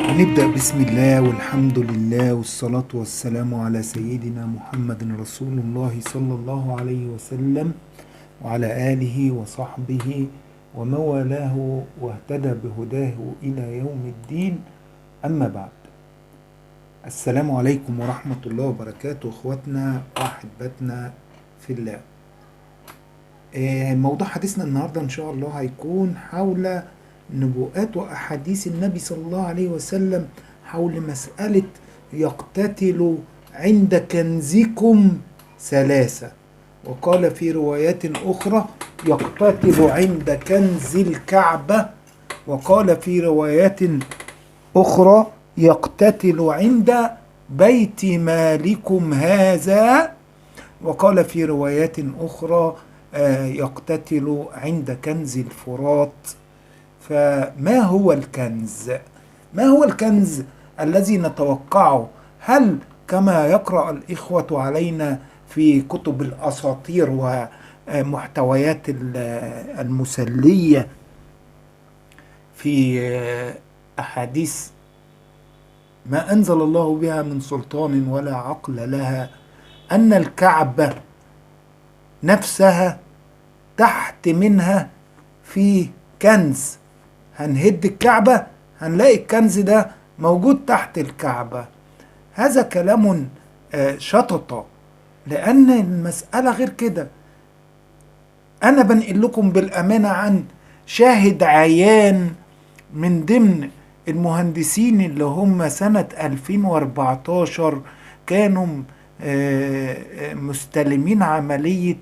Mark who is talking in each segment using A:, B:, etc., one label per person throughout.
A: ونبدأ بسم الله والحمد لله والصلاة والسلام على سيدنا محمد رسول الله صلى الله عليه وسلم وعلى آله وصحبه ومن والاه واهتدى بهداه إلى يوم الدين. أما بعد، السلام عليكم ورحمة الله وبركاته أخواتنا وأحبتنا في الله. موضوع حديثنا النهاردة إن شاء الله هيكون حول نبوءات وأحاديث النبي صلى الله عليه وسلم حول مسألة يقتتل عند كنزكم ثلاثة، وقال في روايات أخرى يقتتل عند كنز الكعبة، وقال في روايات أخرى يقتتل عند بيت مالكم هذا، وقال في روايات أخرى يقتتل عند كنز الفرات. فما هو الكنز؟ ما هو الكنز الذي نتوقعه؟ هل كما يقرأ الإخوة علينا في كتب الأساطير ومحتويات المسلية في أحاديث ما أنزل الله بها من سلطان ولا عقل لها، أن الكعبة نفسها تحت منها في كنز؟ هنهد الكعبة هنلاقي الكنز ده موجود تحت الكعبة. هذا كلام شطط، لأن المسألة غير كده. أنا بنقل لكم بالأمانة عن شاهد عيان من ضمن المهندسين اللي هم سنة 2014 كانوا مستلمين عملية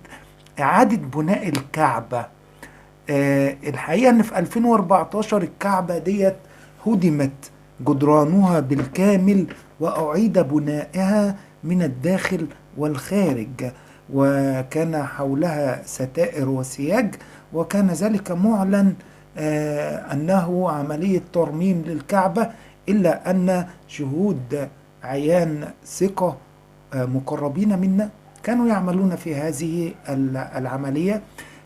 A: إعادة بناء الكعبة. الحقيقة ان في 2014 الكعبة ديت هدمت جدرانها بالكامل وأعيد بنائها من الداخل والخارج، وكان حولها ستائر وسياج، وكان ذلك معلن أنه عملية ترميم للكعبة، إلا أن شهود عيان ثقة مقربين منا كانوا يعملون في هذه العملية.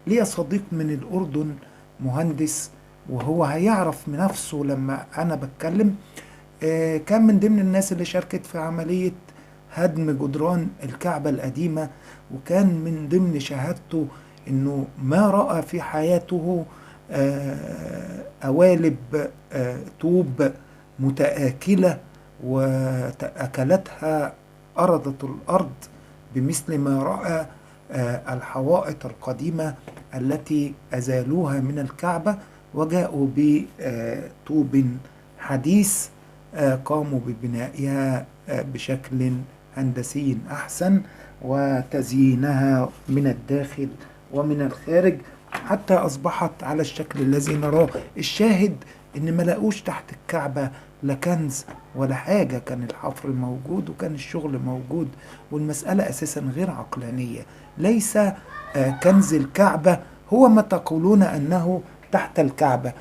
A: ليا صديق من الأردن مهندس، وهو هيعرف من نفسه لما أنا بتكلم، كان من ضمن الناس اللي شاركت في عملية هدم جدران الكعبة القديمة، وكان من ضمن شهادته إنه ما رأى في حياته قوالب طوب متآكلة وأكلتها أرضت الأرض، بمثل ما رأى الحوائط القديمة التي أزالوها من الكعبة وجاءوا بطوب حديث قاموا ببنائها بشكل هندسي أحسن وتزيينها من الداخل ومن الخارج حتى أصبحت على الشكل الذي نراه. الشاهد إن ما لقوش تحت الكعبة لا كنز ولا حاجة، كان الحفر موجود وكان الشغل موجود، والمسألة أساسا غير عقلانية. ليس كنز الكعبة هو ما تقولون أنه تحت الكعبة.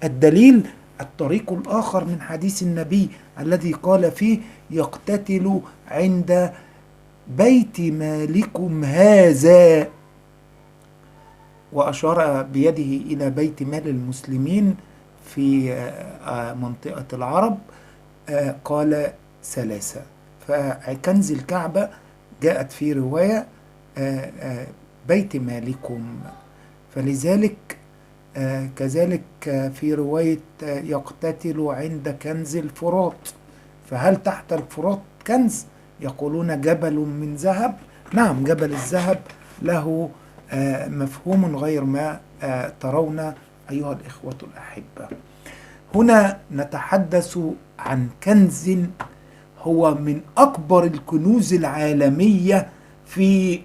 A: الدليل الطريق الآخر من حديث النبي الذي قال فيه يقتتل عند بيت مالكم هذا، وأشار بيده إلى بيت مال المسلمين في منطقة العرب، قال ثلاثة. فكنز الكعبة جاءت في رواية بيت مالكم، فلذلك كذلك في رواية يقتتل عند كنز الفرات. فهل تحت الفرات كنز؟ يقولون جبل من ذهب. نعم، جبل الذهب له مفهوم غير ما ترون أيها الإخوة الأحبة. هنا نتحدث عن كنز هو من أكبر الكنوز العالمية في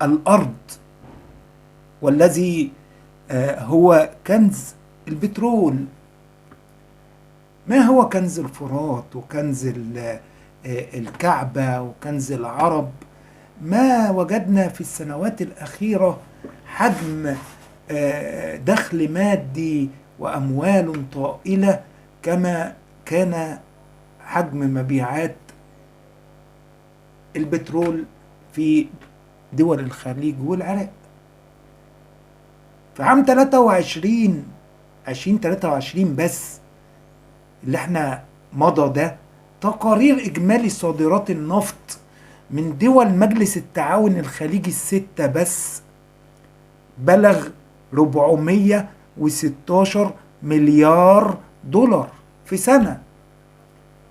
A: الأرض، والذي هو كنز البترول. ما هو كنز الفرات وكنز الكعبة وكنز العرب؟ ما وجدنا في السنوات الأخيرة حجم دخل مادي وأموال طائلة كما كان حجم مبيعات البترول في دول الخليج والعراق. في عام 2023 بس اللي احنا مضى ده تقارير إجمالي صادرات النفط من دول مجلس التعاون الخليجي الستة بس بلغ 416 مليار دولار في سنة.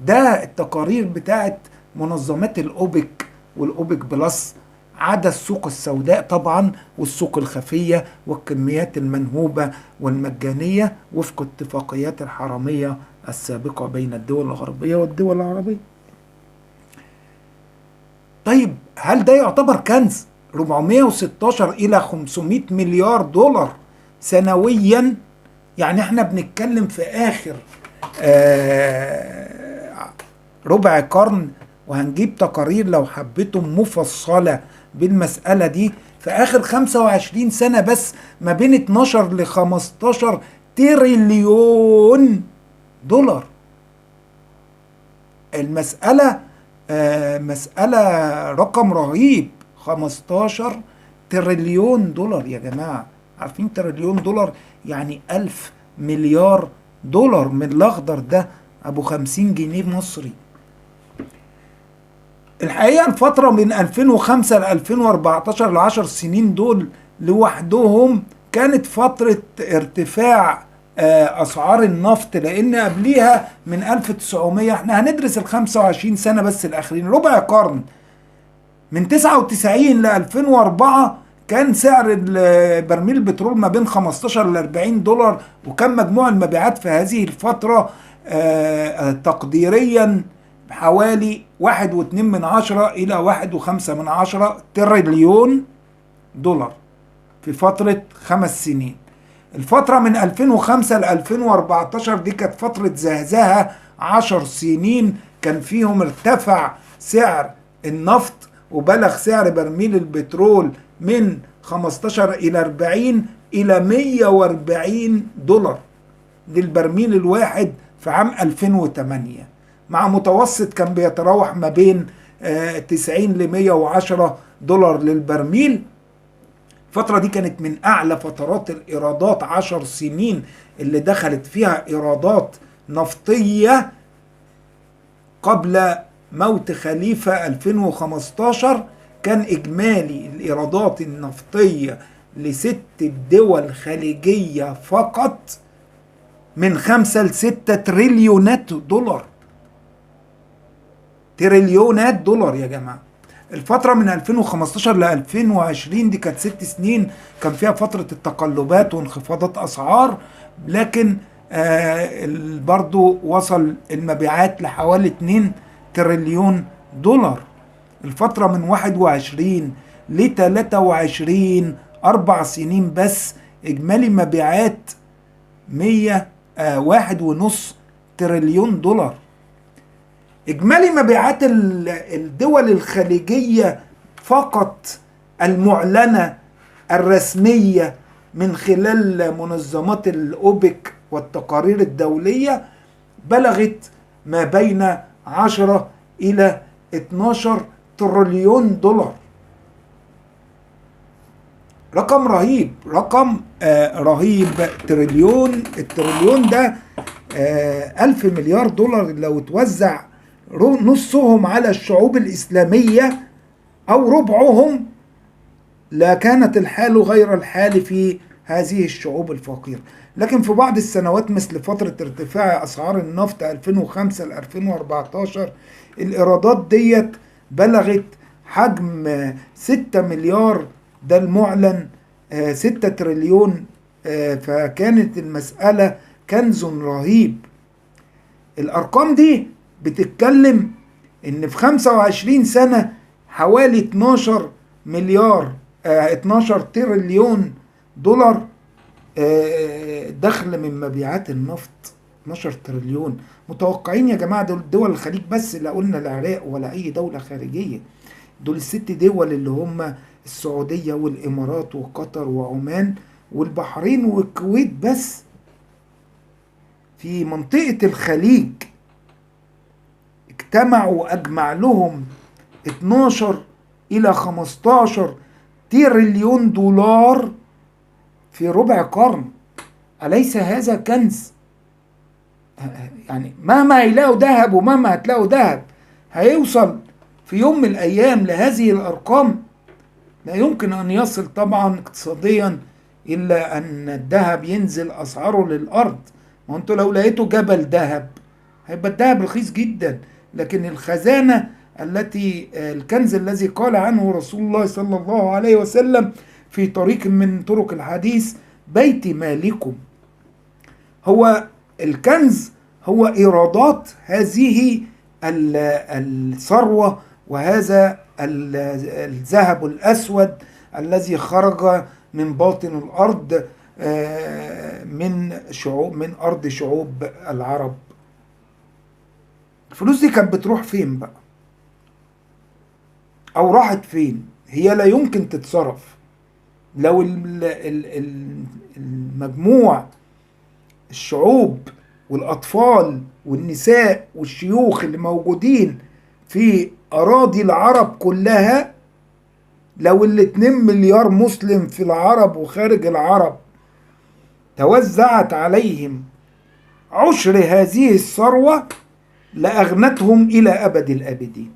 A: ده التقارير بتاعت منظمات الأوبك والأوبك بلس، عدا السوق السوداء طبعا والسوق الخفية والكميات المنهوبة والمجانية وفق اتفاقيات الحرامية السابقة بين الدول الغربية والدول العربية. طيب هل ده يعتبر كنز؟ 416 إلى 500 مليار دولار سنويا. يعني احنا بنتكلم في آخر ربع قرن، وهنجيب تقارير لو حبيتم مفصلة بالمسألة دي، في آخر 25 سنة بس ما بين 12 ل 15 تريليون دولار. المسألة مسألة رقم رهيب، 15 تريليون دولار يا جماعة. عارفين تريليون دولار يعني 1000 مليار دولار من الأخضر ده، أبو 50 جنيه مصري. الحقيقة الفترة من 2005 ل 2014 ل10 سنين دول لوحدهم كانت فترة ارتفاع أسعار النفط، لأن قبليها من 1900 احنا هندرس ال 25 سنة بس الأخرين، ربع قرن، من 99 ل 2004 كان سعر برميل البترول ما بين 15 ل 40 دولار، وكان مجموع المبيعات في هذه الفترة تقديريا حوالي 1.2 إلى 1.5 تريليون دولار في فترة 5 سنين. الفترة من 2005 ل 2014 دي كانت فترة زهزهة 10 سنين، كان فيهم ارتفع سعر النفط وبلغ سعر برميل البترول من 15 إلى 40 إلى 140 دولار للبرميل الواحد في عام 2008، مع متوسط كان بيتراوح ما بين 90 ل 110 دولار للبرميل. الفترة دي كانت من أعلى فترات الإيرادات، 10 سنين اللي دخلت فيها إيرادات نفطية قبل موت خليفة 2015. كان إجمالي الإيرادات النفطية ل6 دول خليجية فقط من 5 ل 6 تريليونات دولار. تريليونات دولار يا جماعة. الفترة من 2015 ل 2020 دي كانت 6 سنين كان فيها فترة التقلبات وانخفاضات أسعار، لكن برضو وصل المبيعات لحوالي 2 تريليون دولار. الفترة من 21 ل 23 4 سنين بس إجمالي مبيعات 1.5 تريليون دولار. إجمالي مبيعات الدول الخليجية فقط المعلنة الرسمية من خلال منظمات الأوبك والتقارير الدولية بلغت ما بين 10 إلى 12 تريليون دولار. رقم رهيب، رقم رهيب. التريليون ده 1000 مليار دولار لو توزع نصهم على الشعوب الإسلامية أو ربعهم لكانت الحال غير الحال في هذه الشعوب الفقيرة. لكن في بعض السنوات مثل فترة ارتفاع أسعار النفط 2005 ل 2014 الإيرادات ديت بلغت حجم 6 مليار، ده المعلن 6 تريليون. فكانت المسألة كنز رهيب. الأرقام دي بتتكلم إن في 25 سنة حوالي 12 مليار 12 تريليون دولار دخل من مبيعات النفط. 12 تريليون. متوقعين يا جماعة دول الخليج بس، لا قلنا العراق ولا أي دولة خارجية، دول ال6 دول اللي هم السعودية والإمارات وقطر وعمان والبحرين والكويت بس. في منطقة الخليج اجتمعوا أجمع لهم 12 إلى 15 تريليون دولار في ربع قرن. أليس هذا كنز؟ يعني مهما هيلاقوا ذهب ومهما هتلاقوا ذهب هيوصل في يوم من الأيام لهذه الأرقام؟ لا يمكن أن يصل طبعا اقتصاديا، إلا أن الذهب ينزل أسعاره للأرض. ما أنتوا لو لقيتوا جبل ذهب هيبقى الذهب رخيص جدا، لكن الخزانة التي الكنز الذي قال عنه رسول الله صلى الله عليه وسلم في طريق من طرق الحديث: بيت مالكم. هو الكنز هو إيرادات هذه الثروة، وهذا الذهب الأسود الذي خرج من باطن الأرض، من أرض شعوب العرب. الفلوس دي كانت بتروح فين بقى؟ أو راحت فين؟ هي لا يمكن تتصرف. لو المجموع الشعوب والأطفال والنساء والشيوخ اللي موجودين في أراضي العرب كلها، لو 2 مليار مسلم في العرب وخارج العرب توزعت عليهم عشر هذه الثروة لأغنتهم إلى أبد الآبدين.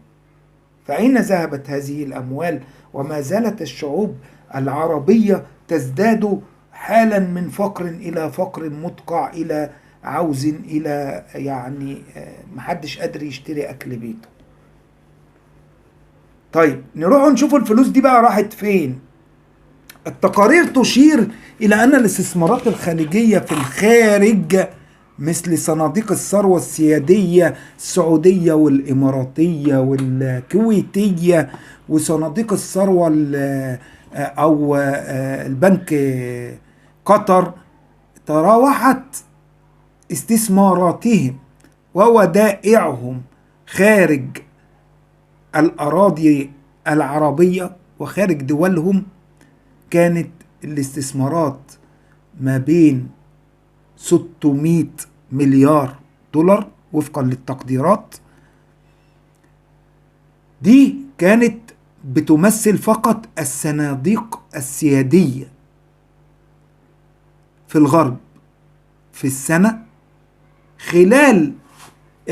A: فأين ذهبت هذه الأموال؟ وما زالت الشعوب العربية تزداد حالا من فقر إلى فقر مدقع، إلى عوز، إلى يعني محدش قادر يشتري أكل بيته. طيب نروح نشوف الفلوس دي بقى راحت فين. التقارير تشير إلى أن الاستثمارات الخارجية في الخارج مثل صناديق الثروة السيادية السعودية والإماراتية والكويتية وصناديق الثروة أو البنك قطر، تراوحت استثماراتهم وودائعهم خارج الأراضي العربية وخارج دولهم. كانت الاستثمارات ما بين 600 مليار دولار وفقا للتقديرات. دي كانت بتمثل فقط الصناديق السيادية في الغرب في السنة. خلال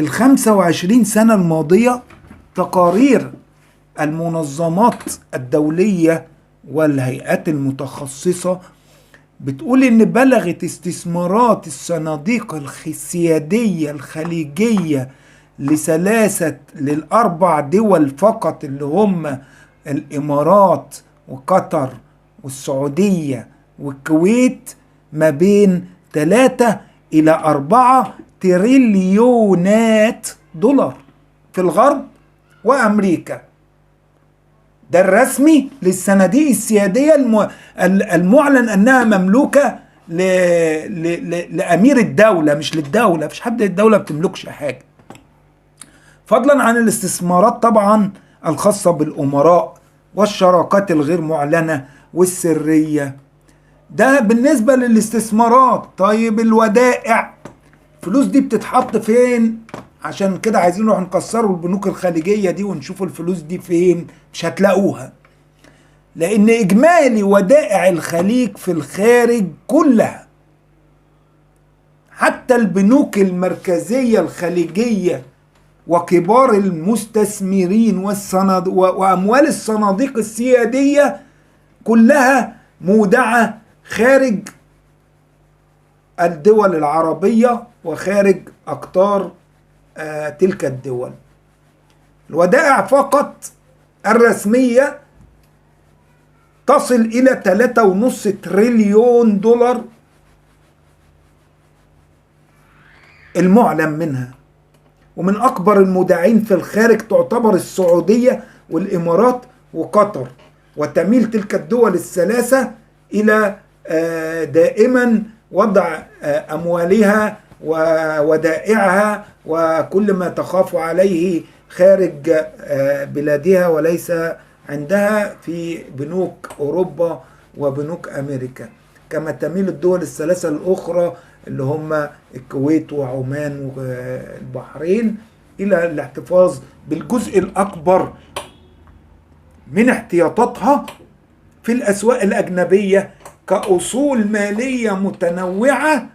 A: 25 سنة الماضية تقارير المنظمات الدولية والهيئات المتخصصة بتقول إن بلغت استثمارات الصناديق السيادية الخليجية للأربع دول فقط، اللي هم الإمارات وقطر والسعودية والكويت، ما بين 3 إلى 4 تريليونات دولار في الغرب وأمريكا. ده الرسمي للصناديق السيادية المعلن أنها مملوكة لأمير الدولة، مش للدولة. مفيش حد الدولة بتملكش حاجة، فضلا عن الاستثمارات طبعا الخاصة بالأمراء والشراكات الغير معلنة والسرية. ده بالنسبة للاستثمارات. طيب الودائع، الفلوس دي بتتحط فين؟ عشان كده عايزين نروح نكسروا البنوك الخليجية دي ونشوفوا الفلوس دي فين. مش هتلاقوها، لأن إجمالي ودائع الخليج في الخارج كلها، حتى البنوك المركزية الخليجية وكبار المستثمرين وأموال الصناديق السيادية كلها مودعة خارج الدول العربية وخارج أقطار تلك الدول. الودائع فقط الرسمية تصل إلى 3.5 تريليون دولار المعلن منها. ومن أكبر المودعين في الخارج تعتبر السعودية والإمارات وقطر، وتميل تلك الدول الثلاثة إلى دائما وضع أموالها وودائعها وكل ما تخاف عليه خارج بلادها وليس عندها في بنوك أوروبا وبنوك أمريكا، كما تميل الدول الثلاثة الأخرى اللي هم الكويت وعمان والبحرين إلى الاحتفاظ بالجزء الأكبر من احتياطاتها في الأسواق الأجنبية كأصول مالية متنوعة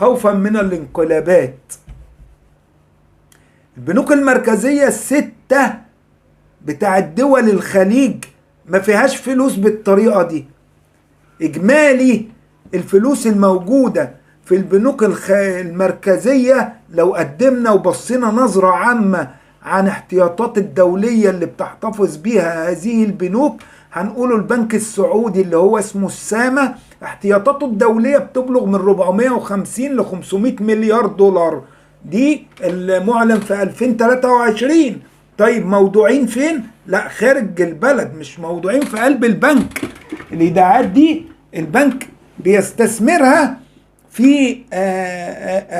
A: خوفا من الانقلابات. البنوك المركزية الستة بتاع الدول الخليج ما فيهاش فلوس بالطريقة دي. إجمالي الفلوس الموجودة في البنوك المركزية لو قدمنا وبصينا نظرة عامة عن احتياطات الدولية اللي بتحتفظ بيها هذه البنوك، هنقوله البنك السعودي اللي هو اسمه السامة احتياطاته الدولية بتبلغ من 450 ل 500 مليار دولار. دي المعلن في 2023. طيب موضوعين فين؟ لا خارج البلد، مش موضوعين في قلب البنك. الإيداعات دي البنك بيستثمرها في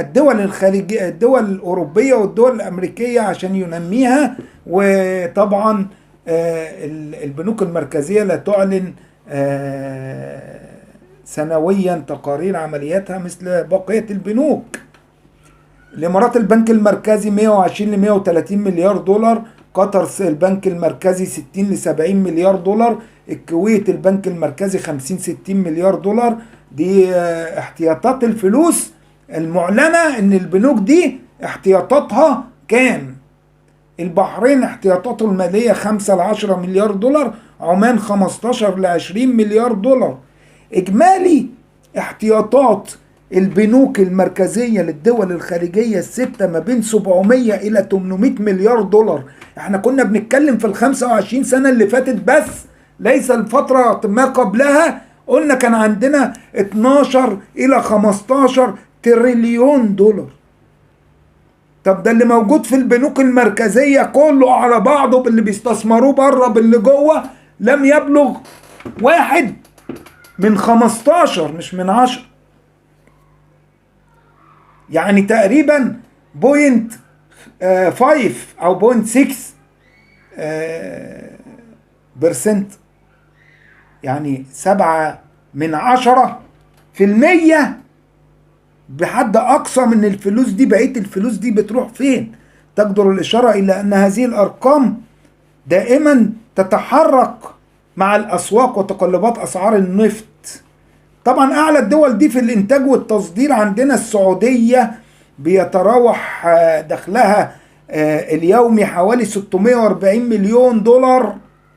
A: الدول الخليجية، الدول الأوروبية والدول الأمريكية عشان ينميها. وطبعا البنوك المركزية لا تعلن سنويا تقارير عملياتها مثل بقية البنوك. الإمارات البنك المركزي 120 ل 130 مليار دولار، قطر البنك المركزي 60 ل 70 مليار دولار، الكويت البنك المركزي 50 60 مليار دولار. دي احتياطات الفلوس المعلنة ان البنوك دي احتياطاتها كام. البحرين احتياطاته المالية 5 ل 10 مليار دولار، عمان 15 ل 20 مليار دولار. اجمالي احتياطات البنوك المركزية للدول الخارجية الستة ما بين 700 إلى 800 مليار دولار. احنا كنا بنتكلم في 25 سنة اللي فاتت بس، ليس الفترة ما قبلها، قلنا كان عندنا 12 إلى 15 تريليون دولار. طب ده اللي موجود في البنوك المركزية كله على بعضه باللي بيستثمروه بره باللي جوه لم يبلغ 1 من 15، مش من 10. يعني تقريبا 0.5 او 0.6% يعني 7/10% بحد اقصى من الفلوس دي. بقية الفلوس دي بتروح فين؟ تقدر الاشارة الى ان هذه الارقام دائما تتحرك مع الاسواق وتقلبات اسعار النفط. طبعا اعلى الدول دي في الانتاج والتصدير عندنا السعودية، بيتراوح دخلها اليومي حوالي 640 مليون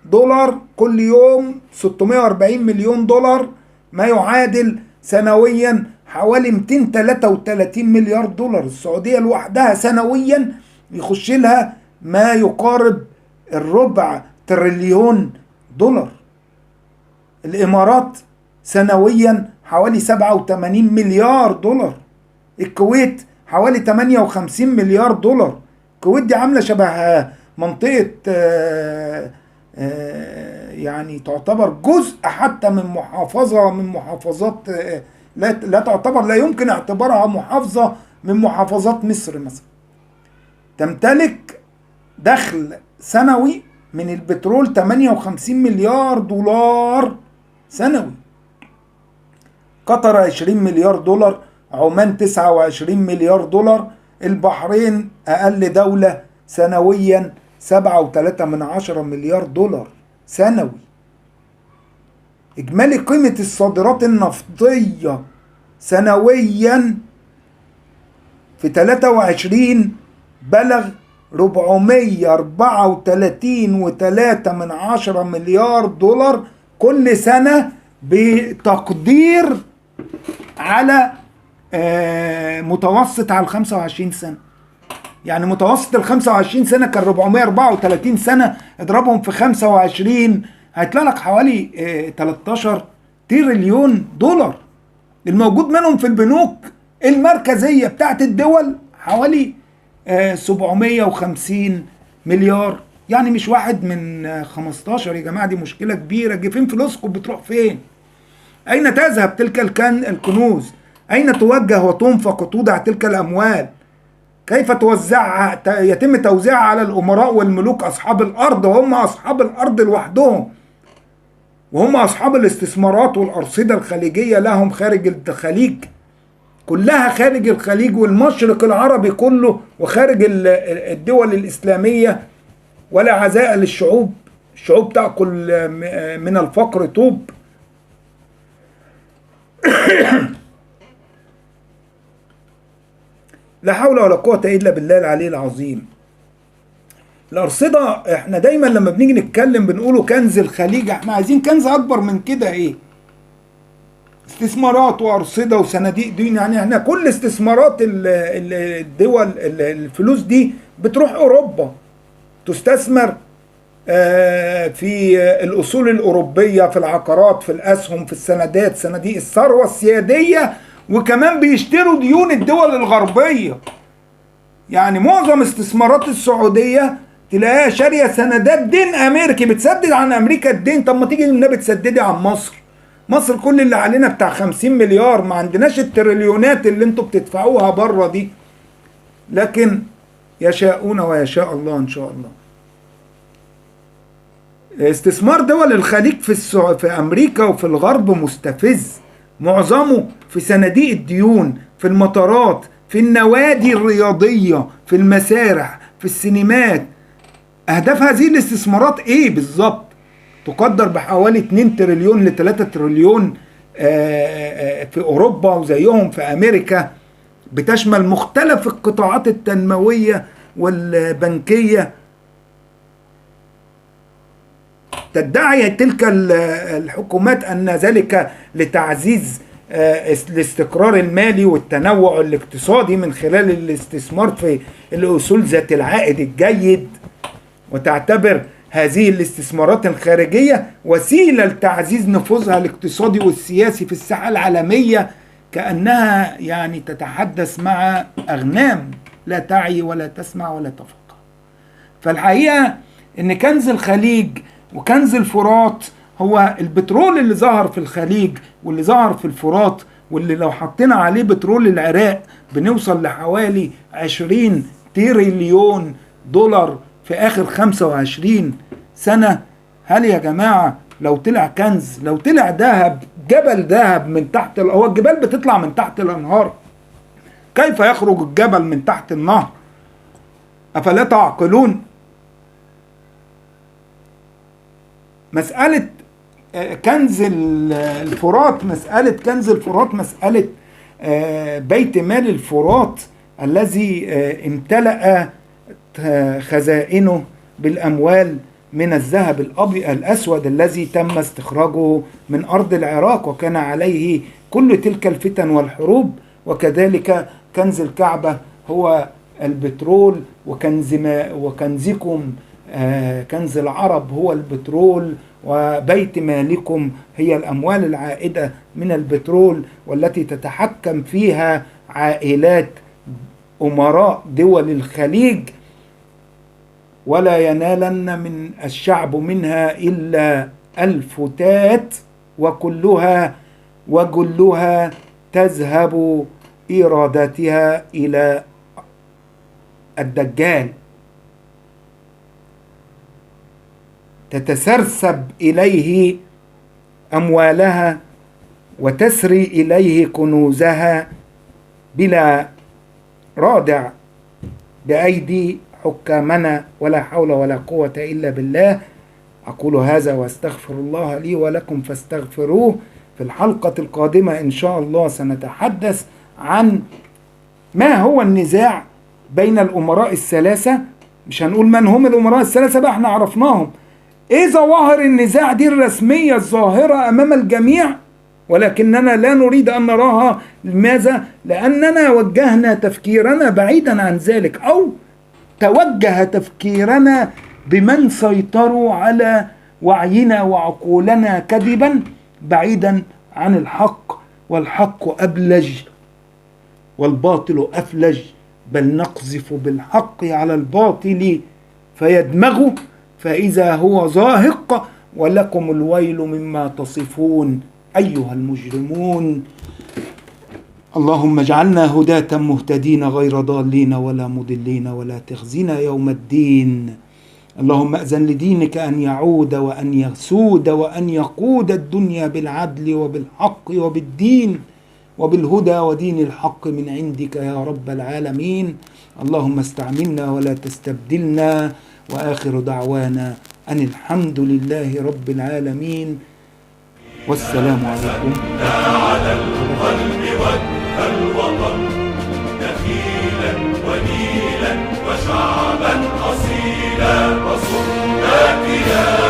A: دولار كل يوم. 640 مليون دولار ما يعادل سنويا حوالي 233 مليار دولار. السعودية لوحدها سنويا يخش لها ما يقارب 0.25 تريليون دولار. الامارات سنويا حوالي 87 مليار دولار. الكويت حوالي 58 مليار دولار. الكويت دي عاملة شبه منطقة يعني تعتبر جزء حتى من محافظة من محافظات لا تعتبر، لا يمكن اعتبارها محافظة من محافظات مصر مثلا. تمتلك دخل سنوي من البترول 58 مليار دولار سنوي. قطر 20 مليار دولار، عمان 29 مليار دولار، البحرين أقل دولة سنويا 7.3 مليار دولار سنوي. إجمالي قيمة الصادرات النفطية سنويا في 23 بلغ 434.3 مليار دولار كل سنة، بتقدير على متوسط على 25 سنة. يعني متوسط 25 سنة كان 434 سنة، اضربهم في 25 هيطلع لك حوالي 13 تريليون دولار. الموجود منهم في البنوك المركزية بتاعت الدول حوالي 750 مليار. يعني مش 1 من 15 يا جماعة. دي مشكلة كبيرة. فين فلوسكم؟ بتروح فين؟ أين تذهب تلك الكنوز؟ أين توجه وتنفق وتودع تلك الأموال؟ كيف توزعها؟ يتم توزيعها على الأمراء والملوك أصحاب الأرض، وهم أصحاب الأرض لوحدهم، وهم أصحاب الاستثمارات والأرصدة الخليجية لهم خارج الخليج، كلها خارج الخليج والمشرق العربي كله وخارج الدول الإسلامية. ولا عزاء للشعوب، الشعوب تأكل من الفقر طوب. لا حول ولا قوة إلا بالله العلي العظيم. الأرصدة احنا دايما لما بنيجي نتكلم بنقوله كنز الخليج، احنا عايزين كنز أكبر من كده. ايه؟ استثمارات وأرصدة وصناديق دين. يعني احنا كل استثمارات الدول، الفلوس دي بتروح أوروبا تستثمر في الأصول الأوروبية، في العقارات، في الأسهم، في السندات، صناديق الثروة السيادية، وكمان بيشتروا ديون الدول الغربية. يعني معظم استثمارات السعودية تلاقيها شارية سندات دين أمريكي، بتسدد عن أمريكا الدين. طب ما تيجي للنبي تسددي عن مصر. مصر كل اللي علينا بتاع 50 مليار، ما عندناش التريليونات اللي انتوا بتدفعوها بره دي. لكن يشاءون ويشاء الله إن شاء الله. استثمار دول الخليج في أمريكا وفي الغرب مستفز، معظمه في صناديق الديون، في المطارات، في النوادي الرياضية، في المسارح، في السينمات. أهداف هذه الاستثمارات إيه بالظبط؟ تقدر بحوالي 2 تريليون ل 3 تريليون في أوروبا وزيهم في أمريكا، بتشمل مختلف القطاعات التنموية والبنكية. تدعي تلك الحكومات أن ذلك لتعزيز الاستقرار المالي والتنوع الاقتصادي من خلال الاستثمار في الأصول ذات العائد الجيد، وتعتبر هذه الاستثمارات الخارجية وسيلة لتعزيز نفوذها الاقتصادي والسياسي في الساحة العالمية، كأنها يعني تتحدث مع أغنام لا تعي ولا تسمع ولا تفقه. فالحقيقة إن كنز الخليج وكنز الفرات هو البترول اللي ظهر في الخليج واللي ظهر في الفرات، واللي لو حطينا عليه بترول العراق بنوصل لحوالي 20 تريليون دولار في آخر 25 سنة. هل يا جماعة لو طلع كنز، لو طلع ذهب، جبل ذهب من تحت، هو الجبال بتطلع من تحت الأنهار، كيف يخرج الجبل من تحت النهر؟ أفلا تعقلون؟ مسألة كنز الفرات، مسألة كنز الفرات، مسألة بيت مال الفرات الذي امتلأ خزائنه بالأموال من الذهب الأسود الذي تم استخراجه من أرض العراق، وكان عليه كل تلك الفتن والحروب. وكذلك كنز الكعبة هو البترول، وكنزكم كنز العرب هو البترول، وبيت مالكم هي الأموال العائدة من البترول، والتي تتحكم فيها عائلات أمراء دول الخليج، ولا ينالن من الشعب منها إلا الفتات، وجلها تذهب إيراداتها إلى الدجال، تتسرسب إليه أموالها وتسري إليه كنوزها بلا رادع بأيدي حكامنا، ولا حول ولا قوة إلا بالله. أقول هذا وأستغفر الله لي ولكم فاستغفروه. في الحلقة القادمة إن شاء الله سنتحدث عن ما هو النزاع بين الأمراء الثلاثة. مش هنقول من هم الأمراء الثلاثة بقى، احنا عرفناهم. إيه ظواهر النزاع دي الرسمية الظاهرة أمام الجميع، ولكننا لا نريد أن نراها. لماذا؟ لأننا وجهنا تفكيرنا بعيدا عن ذلك، أو توجه تفكيرنا بمن سيطروا على وعينا وعقولنا كذبا بعيدا عن الحق، والحق أبلج والباطل أفلج، بل نقذف بالحق على الباطل فيدمغه فإذا هو زاهق، ولكم الويل مما تصفون أيها المجرمون. اللهم اجعلنا هداة مهتدين غير ضالين ولا مضلين، ولا تخزنا يوم الدين. اللهم أذن لدينك أن يعود وأن يسود وأن يقود الدنيا بالعدل وبالحق وبالدين وبالهدى ودين الحق من عندك يا رب العالمين. اللهم استعملنا ولا تستبدلنا، وآخر دعوانا أن الحمد لله رب العالمين، والسلام عليكم.
B: على القلب والوطن دخيل جبلا ونيلا وشعبا أصيلا وصرناك يا